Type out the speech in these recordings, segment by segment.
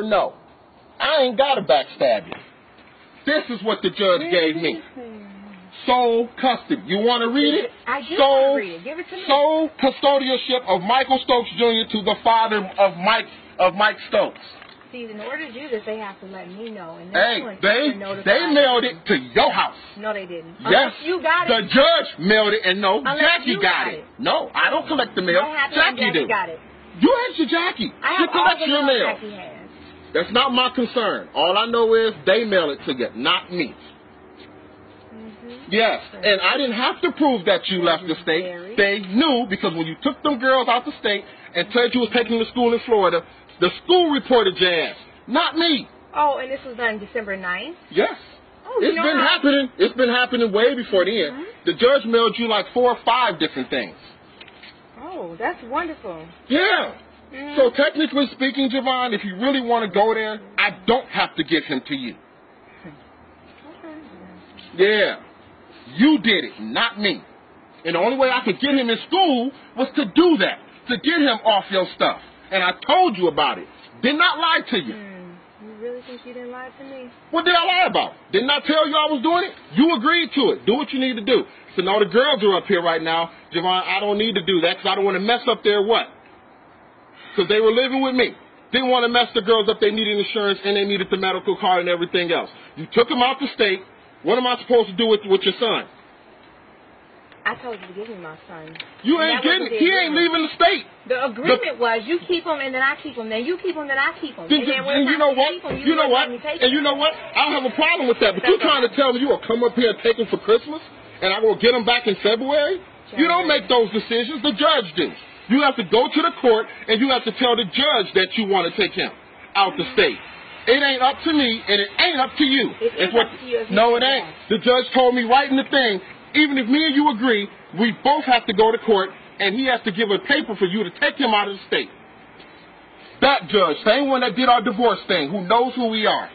No, I ain't got to backstab you. This is what the judge gave me. Sole custody. You want to read it? I do want to read it. Give it to me. Sole custodialship of Michael Stokes Jr. to the father of Mike Stokes. See, in order to do this, they have to let me know. And hey, they mailed it to your house. No, they didn't. Yes, you got it. The judge mailed it, and no, Unless Jackie got it. No, I don't collect the mail. Jackie do. Got it. You answer Jackie. She collects your mail. Jackie has. That's not my concern. All I know is they mail it to you, not me. Yes, and I didn't have to prove that you left the state. They knew, because when you took them girls out the state and said you was taking them to school in Florida, the school reported your ass, not me. Oh, and this was done December 9th? Yes. Oh, it's been happening. It's been happening way before then. The judge mailed you like 4 or 5 different things. Oh, that's wonderful. Yeah. So technically speaking, Javon, if you really want to go there, I don't have to give him to you. Yeah. You did it, not me. And the only way I could get him in school was to do that, to get him off your stuff. And I told you about it. Did not lie to you. You really think you didn't lie to me? What did I lie about? Didn't I tell you I was doing it? You agreed to it. Do what you need to do. So now the girls are up here right now. Javon, I don't need to do that because I don't want to mess up their what? Because they were living with me. Didn't want to mess the girls up. They needed insurance and they needed the medical card and everything else. You took them out the state. What am I supposed to do with your son? I told you to give me my son. You ain't getting. He ain't leaving the state. The agreement was you keep him and then I keep him. Then you keep him, then I keep him. And you know what? You know what? And you know what? I don't have a problem with that. But you're trying to tell me you will come up here and take him for Christmas, and I will get him back in February? You don't make those decisions. The judge do. You have to go to the court and you have to tell the judge that you want to take him out the state. It ain't up to me, and it ain't up to you. It's up to you. No, it ain't. The judge told me right in the thing, even if me and you agree, we both have to go to court, and he has to give a paper for you to take him out of the state. That judge, same one that did our divorce thing, who knows who we are.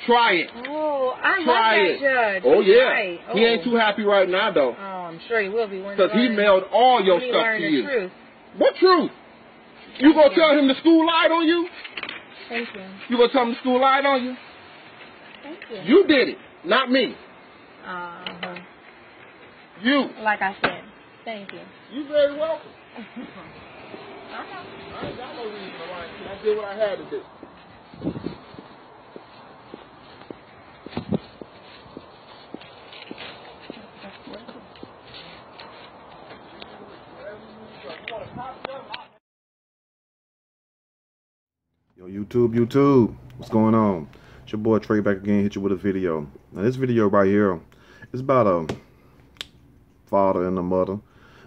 Try it. Oh, I love that judge. Oh, yeah. Right. Oh. He ain't too happy right now, though. Oh, I'm sure he will be. Because he mailed all your stuff to you. Truth. What truth? You gonna tell him the school lied on you? Thank you. You gonna tell him the school lied on you? Thank you. You did it, not me. You. Like I said. Thank you. You very welcome. I ain't got no reason to lie. I did what I had to do. Yo, YouTube, what's going on? It's your boy Trey back again, hit you with a video. Now this video right here is about a father and a mother.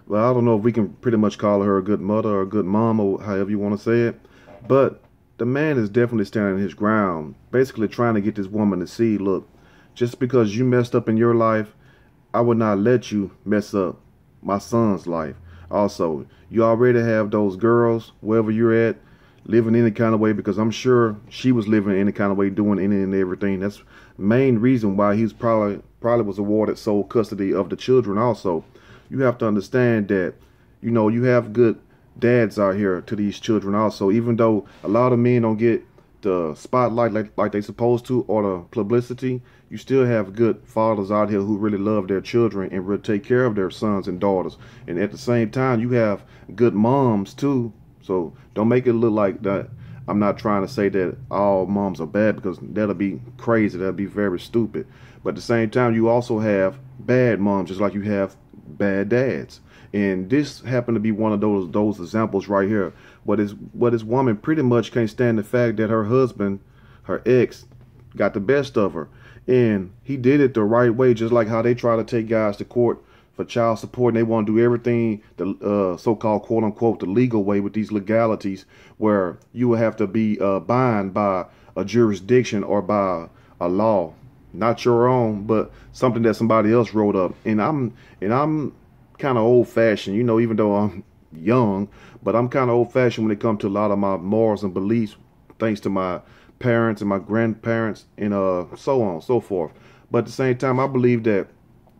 Well, I don't know if we can pretty much call her a good mother or a good mom or however you want to say it. But the man is definitely standing his ground, basically trying to get this woman to see, look, just because you messed up in your life, I would not let you mess up my son's life. Also, you already have those girls, wherever you're at, living any kind of way, because I'm sure she was living any kind of way, doing any and everything. That's the main reason why he's probably was awarded sole custody of the children. Also, you have to understand that, you know, you have good dads out here to these children also. Even though a lot of men don't get the spotlight like they supposed to, or the publicity, you still have good fathers out here who really love their children and really take care of their sons and daughters. And at the same time, you have good moms too. So don't make it look like that. I'm not trying to say that all moms are bad, because that'll be crazy. That'll be very stupid. But at the same time, you also have bad moms, just like you have bad dads. And this happened to be one of those examples right here. What this woman pretty much can't stand the fact that her husband, her ex, got the best of her. And he did it the right way, just like how they try to take guys to court for child support, and they want to do everything the so-called quote-unquote the legal way, with these legalities where you will have to be bound by a jurisdiction or by a law, not your own, but something that somebody else wrote up. And I'm kind of old-fashioned, you know, even though I'm young, but I'm kind of old-fashioned when it comes to a lot of my morals and beliefs, thanks to my parents and my grandparents and so on and so forth. But at the same time, I believe that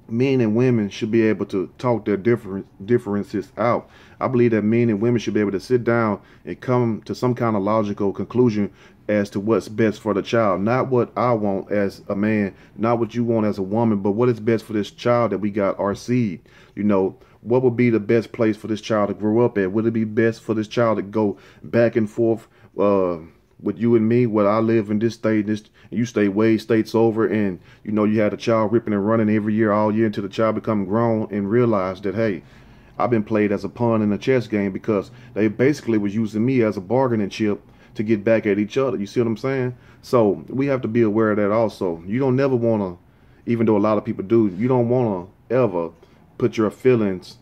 men and women should be able to talk their differences out. I believe that men and women should be able to sit down and come to some kind of logical conclusion as to what's best for the child. Not what I want as a man, not what you want as a woman, but what is best for this child that we got, our seed. You know, what would be the best place for this child to grow up at? Would it be best for this child to go back and forth with you and me, where I live in this state, you stay way states over, and you know you had a child ripping and running every year, all year, until the child become grown and realize that, hey, I've been played as a pawn in a chess game, because they basically was using me as a bargaining chip to get back at each other. You see what I'm saying? So we have to be aware of that also. You don't never want to, even though a lot of people do, you don't want to ever put your feelings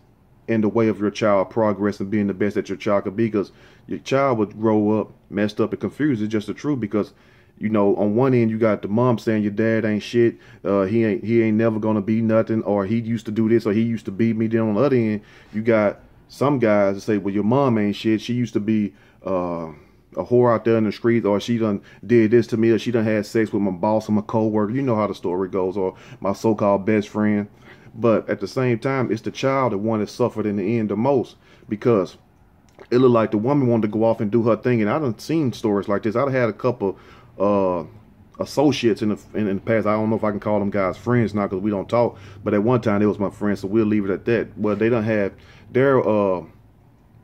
in the way of your child progress and being the best that your child could be, because your child would grow up messed up and confused. It's just the truth, because you know, on one end you got the mom saying your dad ain't shit, he ain't never gonna be nothing, or he used to do this, or he used to beat me. Then on the other end you got some guys that say, well, your mom ain't shit, she used to be a whore out there in the streets, or she done did this to me, or she done had sex with my boss or my co-worker. You know how the story goes, or my so-called best friend. But at the same time, it's the child that one that suffered in the end the most, because it looked like the woman wanted to go off and do her thing. And I done seen stories like this. I've had a couple associates in the past. I don't know if I can call them guys friends now, because we don't talk, but at one time they was my friends, so we'll leave it at that. Well, they done had their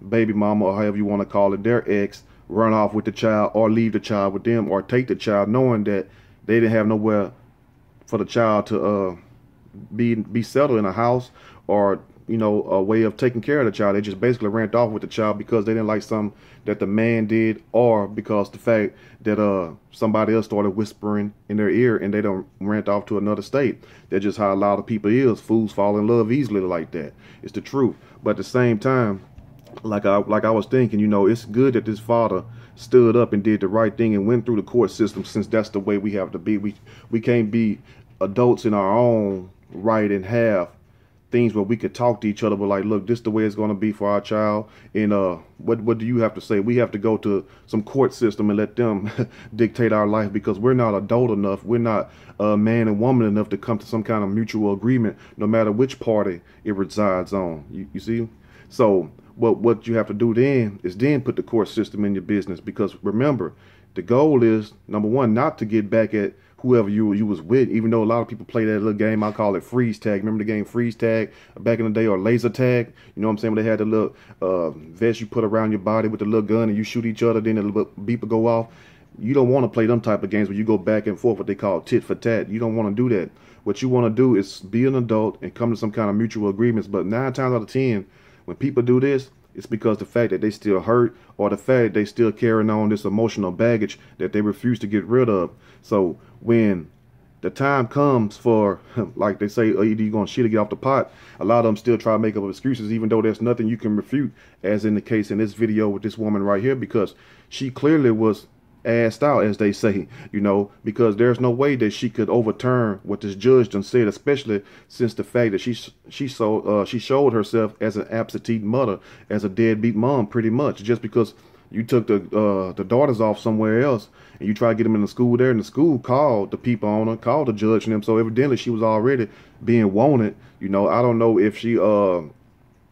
baby mama, or however you want to call it, their ex, run off with the child, or leave the child with them, or take the child, knowing that they didn't have nowhere for the child to be settled in a house, or you know, a way of taking care of the child. They just basically ran off with the child because they didn't like something that the man did, or because the fact that somebody else started whispering in their ear, and they don't ran off to another state. That's just how a lot of people is. Fools fall in love easily like that. It's the truth. But at the same time, like I was thinking, you know, it's good that this father stood up and did the right thing and went through the court system, since that's the way we have to be. We can't be adults in our own right and have things where we could talk to each other, but like, look, this is the way it's going to be for our child. And what do you have to say? We have to go to some court system and let them dictate our life, because we're not adult enough. We're not man and woman enough to come to some kind of mutual agreement, no matter which party it resides on. You see? So what you have to do then is then put the court system in your business, because remember, the goal is, number one, not to get back at whoever you was with, even though a lot of people play that little game. I call it freeze tag. Remember the game freeze tag back in the day, or laser tag? You know what I'm saying? When they had the little vest you put around your body with the little gun, and you shoot each other, then the little beeper go off. You don't want to play them type of games where you go back and forth, what they call tit for tat. You don't want to do that. What you want to do is be an adult and come to some kind of mutual agreements. But 9 times out of 10, when people do this, it's because the fact that they still hurt, or the fact that they still carrying on this emotional baggage that they refuse to get rid of. So when the time comes for, like they say, either you're going to shit or get off the pot, a lot of them still try to make up excuses, even though there's nothing you can refute, as in the case in this video with this woman right here, because she clearly was assed out, as they say, you know, because there's no way that she could overturn what this judge done said, especially since the fact that she showed herself as an absentee mother, as a deadbeat mom, pretty much, just because you took the daughters off somewhere else and you try to get them in the school there, and the school called the people on her, called the judge and them. So evidently she was already being wanted. You know, I don't know if she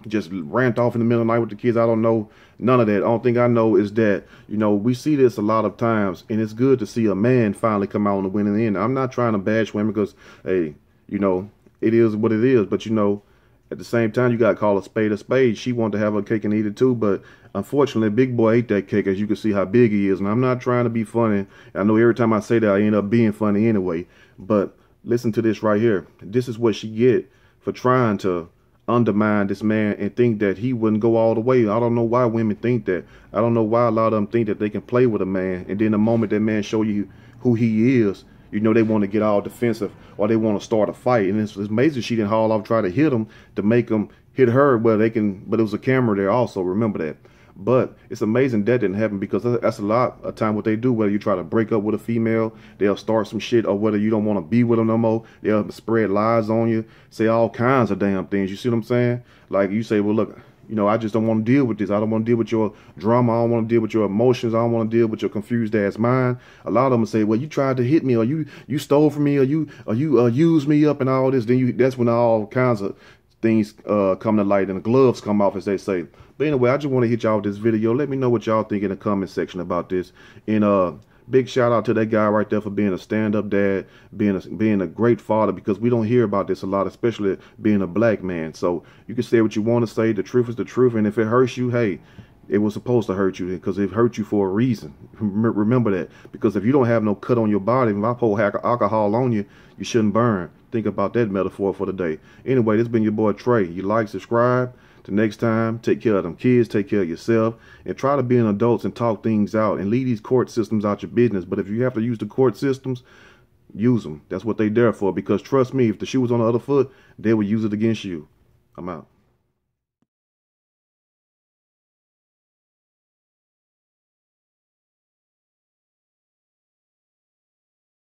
just ran off in the middle of the night with the kids. I don't know none of that. The only thing I know is that, you know, we see this a lot of times, and it's good to see a man finally come out on the winning end. I'm not trying to bash women, because, hey, you know, it is what it is. But, you know, at the same time, you got to call a spade a spade. She wanted to have her cake and eat it too, but unfortunately, big boy ate that cake, as you can see how big he is. And I'm not trying to be funny. I know every time I say that, I end up being funny anyway. But listen to this right here. This is what she get for trying to undermine this man and think that he wouldn't go all the way. I don't know why women think that. I don't know why a lot of them think that they can play with a man, and then the moment that man show you who he is, you know, they want to get all defensive, or they want to start a fight. And it's amazing she didn't haul off, try to hit him to make him hit her. Well, they can, but it was a camera there also, remember that. But it's amazing that didn't happen, because that's a lot of time what they do. Whether you try to break up with a female, they'll start some shit, or whether you don't want to be with them no more, they'll spread lies on you, say all kinds of damn things. You see what I'm saying? Like, you say, well, look, You know, I just don't want to deal with this. I don't want to deal with your drama. I don't want to deal with your emotions. I don't want to deal with your confused ass mind. A lot of them say, well, you tried to hit me, or you stole from me, or you used me up and all this. Then that's when all kinds of things come to light and the gloves come off, as they say. But anyway, I just want to hit y'all with this video. Let me know what y'all think in the comment section about this. And big shout out to that guy right there for being a stand-up dad, being a great father, because we don't hear about this a lot, especially being a black man. So you can say what you want to say. The truth is the truth. And if it hurts you, hey, it was supposed to hurt you, because it hurt you for a reason. Remember that. Because if you don't have no cut on your body, if I pour alcohol on you, you shouldn't burn. Think about that metaphor for the day. Anyway, this has been your boy Trey. You like, subscribe. Till next time, take care of them kids, take care of yourself, and try to be an adult and talk things out and leave these court systems out your business. But if you have to use the court systems, use them. That's what they're there for, because trust me, if the shoe was on the other foot, they would use it against you. I'm out.